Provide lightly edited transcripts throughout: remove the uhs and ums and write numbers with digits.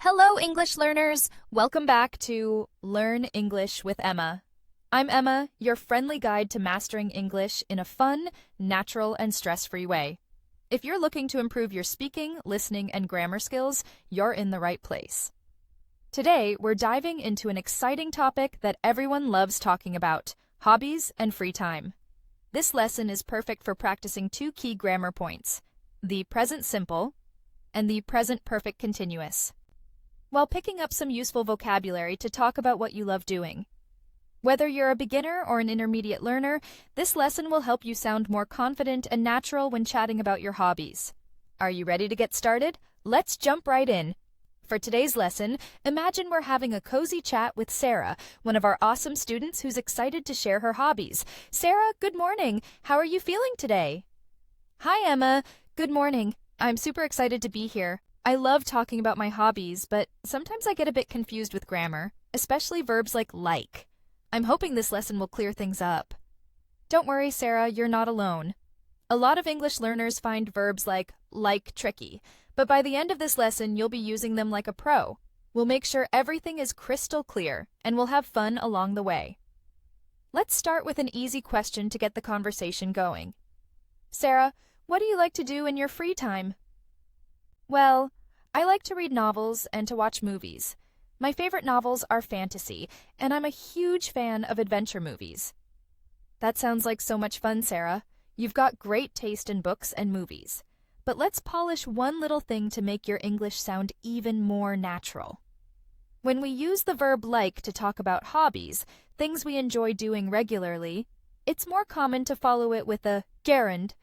Hello, English learners! Welcome back to Learn English with Emma. I'm Emma, your friendly guide to mastering English in a fun, natural, and stress-free way. If you're looking to improve your speaking, listening, and grammar skills, you're in the right place. Today, we're diving into an exciting topic that everyone loves talking about: hobbies and free time. This lesson is perfect for practicing two key grammar points: the present simple and the present perfect continuous, while picking up some useful vocabulary to talk about what you love doing. Whether you're a beginner or an intermediate learner, this lesson will help you sound more confident and natural when chatting about your hobbies. Are you ready to get started? Let's jump right in. For today's lesson, imagine we're having a cozy chat with Sarah, one of our awesome students who's excited to share her hobbies. Sarah, good morning. How are you feeling today? Hi, Emma. Good morning. I'm super excited to be here. I love talking about my hobbies, but sometimes I get a bit confused with grammar, especially verbs like. I'm hoping this lesson will clear things up. Don't worry, Sarah, you're not alone. A lot of English learners find verbs like tricky, but by the end of this lesson, you'll be using them like a pro. We'll make sure everything is crystal clear, and we'll have fun along the way. Let's start with an easy question to get the conversation going. Sarah, what do you like to do in your free time? Well, I like to read novels and to watch movies. My favorite novels are fantasy, and I'm a huge fan of adventure movies. That sounds like so much fun, Sarah. You've got great taste in books and movies. But let's polish one little thing to make your English sound even more natural. When we use the verb like to talk about hobbies, things we enjoy doing regularly, it's more common to follow it with a gerund.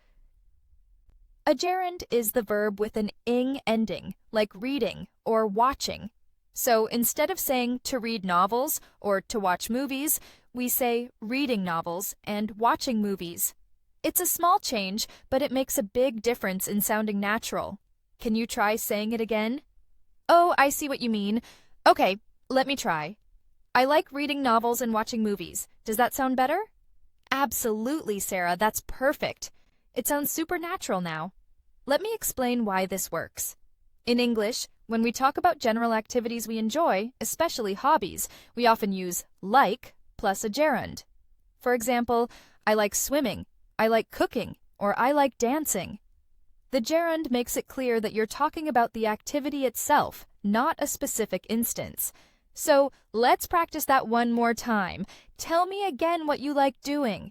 A gerund is the verb with an ing ending, like reading or watching. So instead of saying to read novels or to watch movies, we say reading novels and watching movies. It's a small change, but it makes a big difference in sounding natural. Can you try saying it again? Oh, I see what you mean. Okay, let me try. I like reading novels and watching movies. Does that sound better? Absolutely, Sarah, that's perfect. It sounds super natural now. Let me explain why this works. In English, when we talk about general activities we enjoy, especially hobbies, we often use like plus a gerund. For example, I like swimming, I like cooking, or I like dancing. The gerund makes it clear that you're talking about the activity itself, not a specific instance. So let's practice that one more time. Tell me again what you like doing.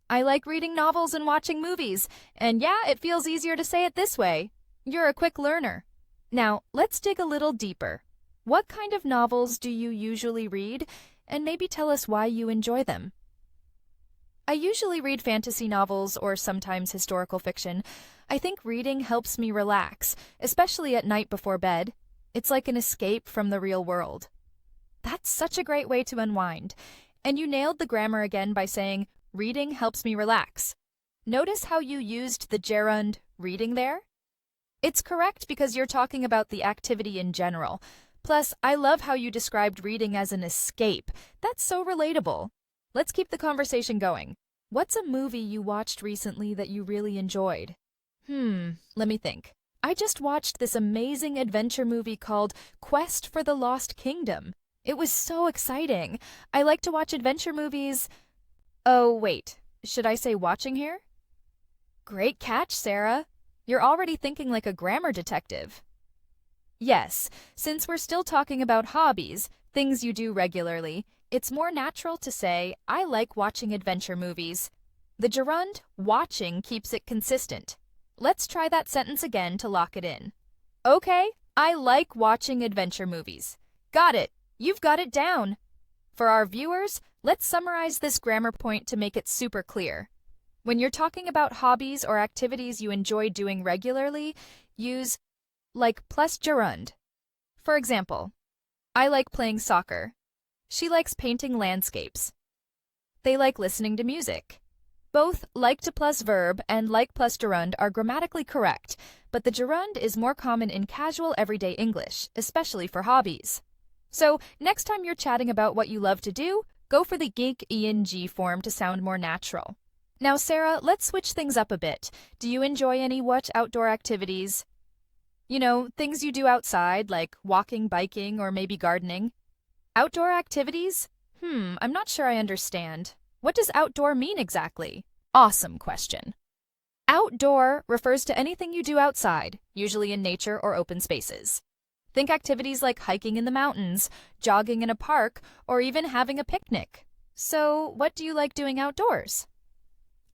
I like reading novels and watching movies, and yeah, it feels easier to say it this way. You're a quick learner. Now, let's dig a little deeper. What kind of novels do you usually read? And maybe tell us why you enjoy them. I usually read fantasy novels or sometimes historical fiction. I think reading helps me relax, especially at night before bed. It's like an escape from the real world. That's such a great way to unwind. And you nailed the grammar again by saying, reading helps me relax. Notice how you used the gerund reading there? It's correct because you're talking about the activity in general. Plus, I love how you described reading as an escape. That's so relatable. Let's keep the conversation going. What's a movie you watched recently that you really enjoyed? Let me think. I just watched this amazing adventure movie called Quest for the Lost Kingdom. It was so exciting. I like to watch adventure movies. Oh, wait. Should I say watching here? Great catch, Sarah. You're already thinking like a grammar detective. Yes, since we're still talking about hobbies, things you do regularly, it's more natural to say, I like watching adventure movies. The gerund watching keeps it consistent. Let's try that sentence again to lock it in. Okay, I like watching adventure movies. Got it. You've got it down. For our viewers, let's summarize this grammar point to make it super clear. When you're talking about hobbies or activities you enjoy doing regularly, use like plus gerund. For example, I like playing soccer. She likes painting landscapes. They like listening to music. Both like to plus verb and like plus gerund are grammatically correct, but the gerund is more common in casual everyday English, especially for hobbies. So next time you're chatting about what you love to do, go for the geek ing form to sound more natural. Now, Sarah, let's switch things up a bit. Do you enjoy any outdoor activities? You know, things you do outside, like walking, biking, or maybe gardening. Outdoor activities? I'm not sure I understand. What does outdoor mean exactly? Awesome question. Outdoor refers to anything you do outside, usually in nature or open spaces. Think activities like hiking in the mountains, jogging in a park, or even having a picnic. So, what do you like doing outdoors?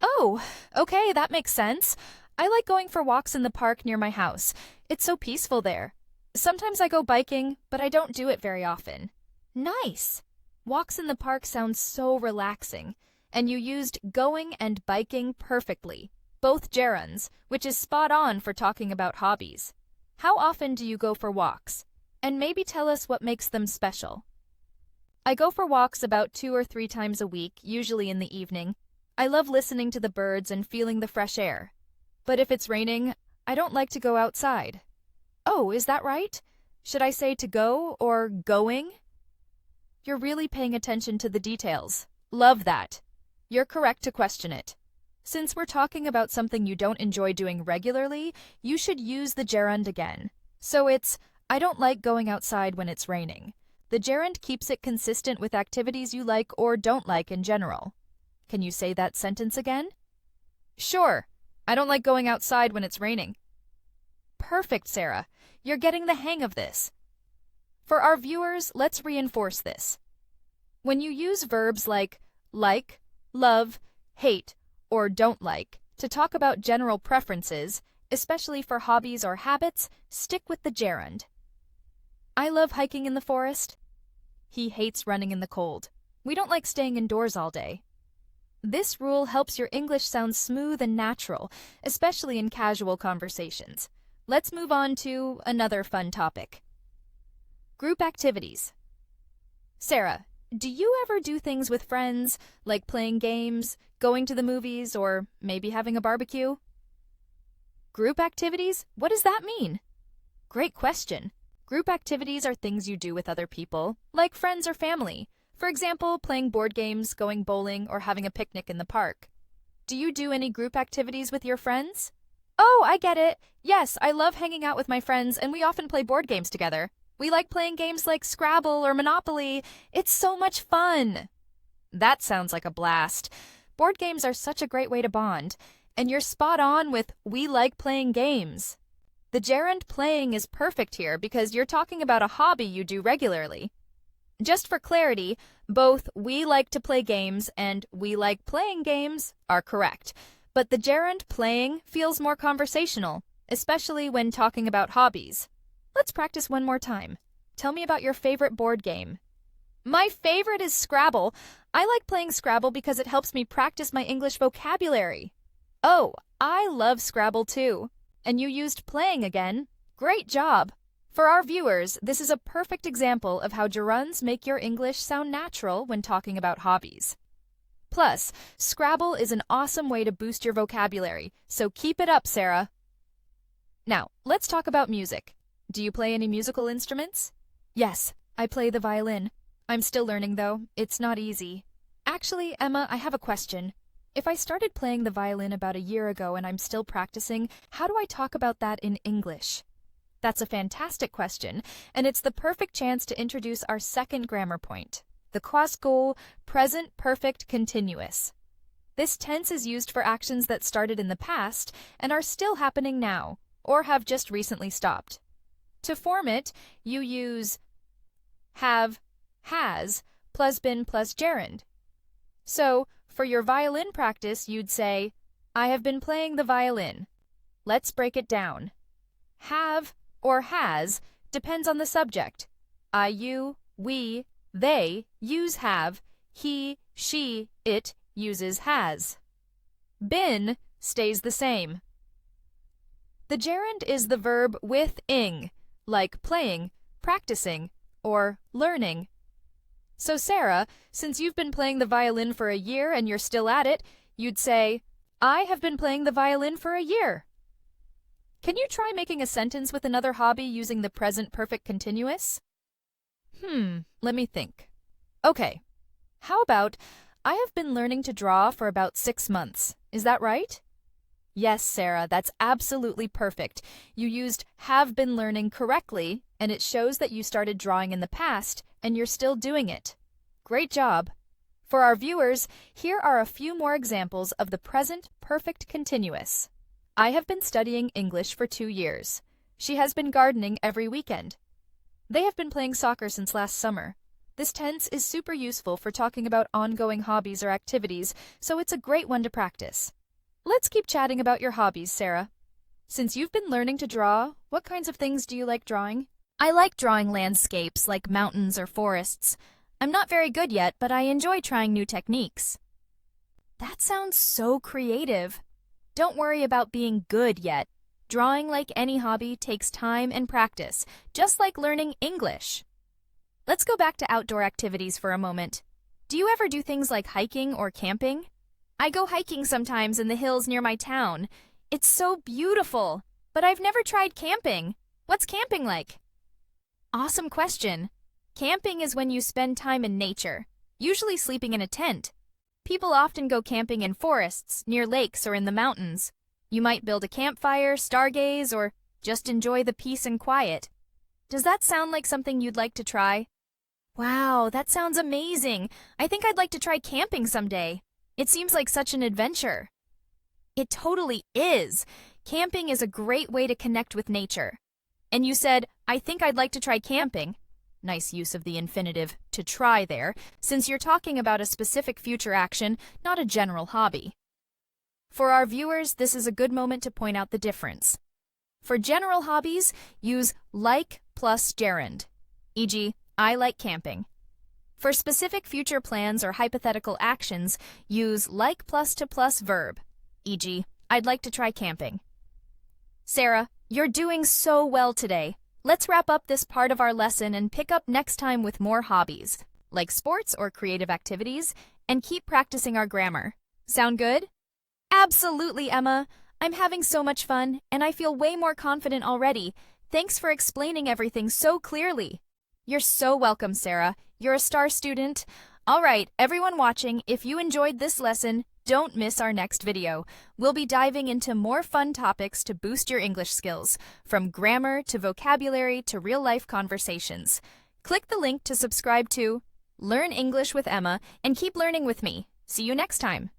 Oh, okay, that makes sense. I like going for walks in the park near my house. It's so peaceful there. Sometimes I go biking, but I don't do it very often. Nice! Walks in the park sound so relaxing, and you used going and biking perfectly, both gerunds, which is spot on for talking about hobbies. How often do you go for walks? And maybe tell us what makes them special. I go for walks about 2 or 3 times a week, usually in the evening. I love listening to the birds and feeling the fresh air. But if it's raining, I don't like to go outside. Oh, is that right? Should I say to go or going? You're really paying attention to the details. Love that. You're correct to question it. Since we're talking about something you don't enjoy doing regularly, you should use the gerund again. So it's, I don't like going outside when it's raining. The gerund keeps it consistent with activities you like or don't like in general. Can you say that sentence again? Sure. I don't like going outside when it's raining. Perfect, Sarah. You're getting the hang of this. For our viewers, let's reinforce this. When you use verbs like, love, hate, or don't like to talk about general preferences, especially for hobbies or habits, stick with the gerund. I love hiking in the forest. He hates running in the cold. We don't like staying indoors all day. This rule helps your English sound smooth and natural, especially in casual conversations. Let's move on to another fun topic. Group activities. Sarah, do you ever do things with friends, like playing games, going to the movies, or maybe having a barbecue? Group activities? What does that mean? Great question. Group activities are things you do with other people, like friends or family. For example, playing board games, going bowling, or having a picnic in the park. Do you do any group activities with your friends? Oh, I get it. Yes, I love hanging out with my friends, and we often play board games together. We like playing games like Scrabble or Monopoly. It's so much fun. That sounds like a blast. Board games are such a great way to bond, and you're spot on with we like playing games. The gerund playing is perfect here because you're talking about a hobby you do regularly. Just for clarity, both we like to play games and we like playing games are correct, but the gerund playing feels more conversational, especially when talking about hobbies. Let's practice one more time. Tell me about your favorite board game. My favorite is Scrabble. I like playing Scrabble because it helps me practice my English vocabulary. Oh, I love Scrabble too. And you used playing again. Great job. For our viewers, this is a perfect example of how gerunds make your English sound natural when talking about hobbies. Plus, Scrabble is an awesome way to boost your vocabulary, so keep it up, Sarah. Now, let's talk about music. Do you play any musical instruments? Yes, I play the violin. I'm still learning, though. It's not easy. Actually, Emma, I have a question. If I started playing the violin about a year ago and I'm still practicing, how do I talk about that in English? That's a fantastic question, and it's the perfect chance to introduce our second grammar point, the classical present perfect continuous. This tense is used for actions that started in the past and are still happening now, or have just recently stopped. To form it, you use have, has, plus been plus gerund. So, for your violin practice, you'd say, I have been playing the violin. Let's break it down. Have or has depends on the subject. I, you, we, they use have. He, she, it uses has. Been stays the same. The gerund is the verb with ing, like playing, practicing, or learning. So Sarah, since you've been playing the violin for a year and you're still at it, you'd say, I have been playing the violin for a year. Can you try making a sentence with another hobby using the present perfect continuous? Let me think. Okay, how about, I have been learning to draw for about 6 months. Is that right? Yes, Sarah, that's absolutely perfect. You used have been learning correctly, and it shows that you started drawing in the past and you're still doing it. Great job. For our viewers, here are a few more examples of the present perfect continuous. I have been studying English for 2 years. She has been gardening every weekend. They have been playing soccer since last summer. This tense is super useful for talking about ongoing hobbies or activities, so it's a great one to practice. Let's keep chatting about your hobbies, Sarah. Since you've been learning to draw, what kinds of things do you like drawing? I like drawing landscapes like mountains or forests. I'm not very good yet, but I enjoy trying new techniques. That sounds so creative. Don't worry about being good yet. Drawing, like any hobby, takes time and practice, just like learning English. Let's go back to outdoor activities for a moment. Do you ever do things like hiking or camping? I go hiking sometimes in the hills near my town. It's so beautiful, but I've never tried camping. What's camping like? Awesome question. Camping is when you spend time in nature, usually sleeping in a tent. People often go camping in forests, near lakes, or in the mountains. You might build a campfire, stargaze, or just enjoy the peace and quiet. Does that sound like something you'd like to try? Wow, that sounds amazing. I think I'd like to try camping someday. It seems like such an adventure. It totally is. Camping is a great way to connect with nature. And you said, I think I'd like to try camping. Nice use of the infinitive to try there, since you're talking about a specific future action, not a general hobby. For our viewers, this is a good moment to point out the difference. For general hobbies, use like plus gerund, e.g., I like camping. For specific future plans or hypothetical actions, use like plus to plus verb, e.g., I'd like to try camping. Sarah, you're doing so well today. Let's wrap up this part of our lesson and pick up next time with more hobbies, like sports or creative activities, and keep practicing our grammar. Sound good? Absolutely, Emma. I'm having so much fun, and I feel way more confident already. Thanks for explaining everything so clearly. You're so welcome, Sarah. You're a star student. All right, everyone watching, if you enjoyed this lesson, don't miss our next video. We'll be diving into more fun topics to boost your English skills, from grammar to vocabulary to real-life conversations. Click the link to subscribe to Learn English with Emma and keep learning with me. See you next time.